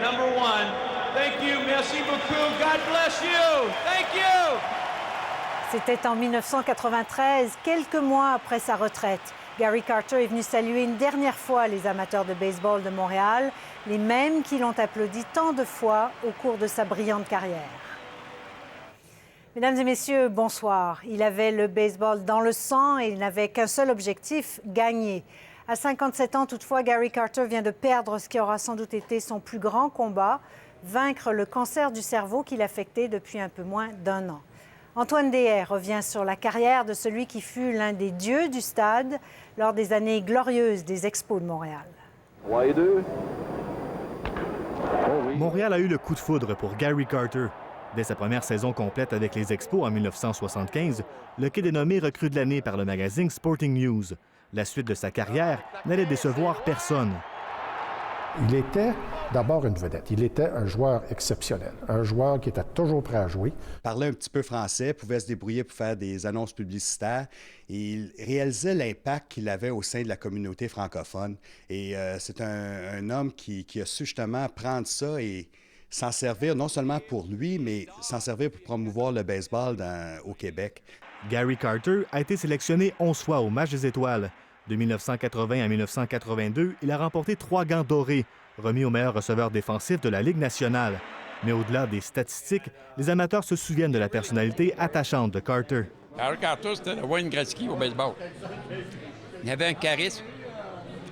number 1. Thank you, merci beaucoup, God bless you, thank you! C'était en 1993, quelques mois après sa retraite. Gary Carter est venu saluer une dernière fois les amateurs de baseball de Montréal, les mêmes qui l'ont applaudi tant de fois au cours de sa brillante carrière. Mesdames et messieurs, bonsoir. Il avait le baseball dans le sang et il n'avait qu'un seul objectif, gagner. À 57 ans, toutefois, Gary Carter vient de perdre ce qui aura sans doute été son plus grand combat, vaincre le cancer du cerveau qui l'affectait depuis un peu moins d'1 an. Antoine Déhay revient sur la carrière de celui qui fut l'un des dieux du stade lors des années glorieuses des Expos de Montréal. Montréal a eu le coup de foudre pour Gary Carter. Dès sa première saison complète avec les Expos en 1975, le Kid est nommé recrue de l'année par le magazine Sporting News. La suite de sa carrière n'allait décevoir personne. Il était d'abord une vedette. Il était un joueur exceptionnel, un joueur qui était toujours prêt à jouer. Il parlait un petit peu français, pouvait se débrouiller pour faire des annonces publicitaires. Et il réalisait l'impact qu'il avait au sein de la communauté francophone. Et c'est un homme qui a su justement prendre ça et s'en servir non seulement pour lui, mais s'en servir pour promouvoir le baseball au Québec. Gary Carter a été sélectionné 11 fois au Match des étoiles. De 1980 à 1982, il a remporté 3 gants dorés, remis au meilleur receveur défensif de la Ligue nationale. Mais au-delà des statistiques, les amateurs se souviennent de la personnalité attachante de Carter. Gary Carter, c'était le Wayne Gretzky au baseball. Il avait un charisme.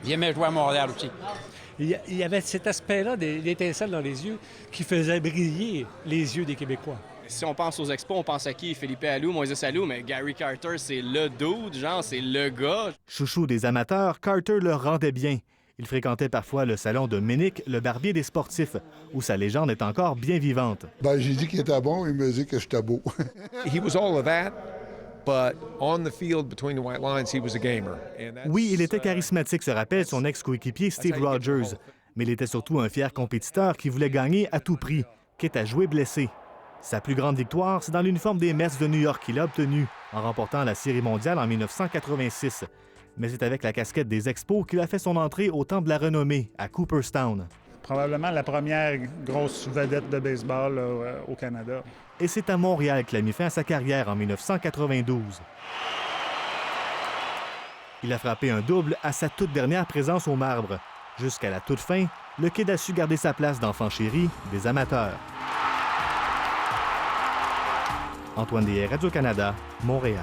Il aimait jouer à Montréal aussi. Il y avait cet aspect-là, l'étincelle dans les yeux, qui faisait briller les yeux des Québécois. Si on pense aux Expos, on pense à qui? Philippe Alou, Moïse Alou, mais Gary Carter, c'est le dude, genre, c'est le gars. Chouchou des amateurs, Carter le rendait bien. Il fréquentait parfois le salon de Ménic, le barbier des sportifs, où sa légende est encore bien vivante. J'ai dit qu'il était bon, il me dit que j'étais beau. He was all of that, but on the field between the white lines, he was a gamer. Oui, il était charismatique, se rappelle son ex-coéquipier Steve Rogers. Mais il était surtout un fier compétiteur qui voulait gagner à tout prix, quitte à jouer blessé. Sa plus grande victoire, c'est dans l'uniforme des Mets de New York qu'il a obtenu, en remportant la Série mondiale en 1986. Mais c'est avec la casquette des Expos qu'il a fait son entrée au Temple de la Renommée, à Cooperstown. Probablement la première grosse vedette de baseball au Canada. Et c'est à Montréal qu'il a mis fin à sa carrière en 1992. Il a frappé un double à sa toute dernière présence au Marbre. Jusqu'à la toute fin, le Kid a su garder sa place d'enfant chéri des amateurs. Antoine Déhay, Radio-Canada, Montréal.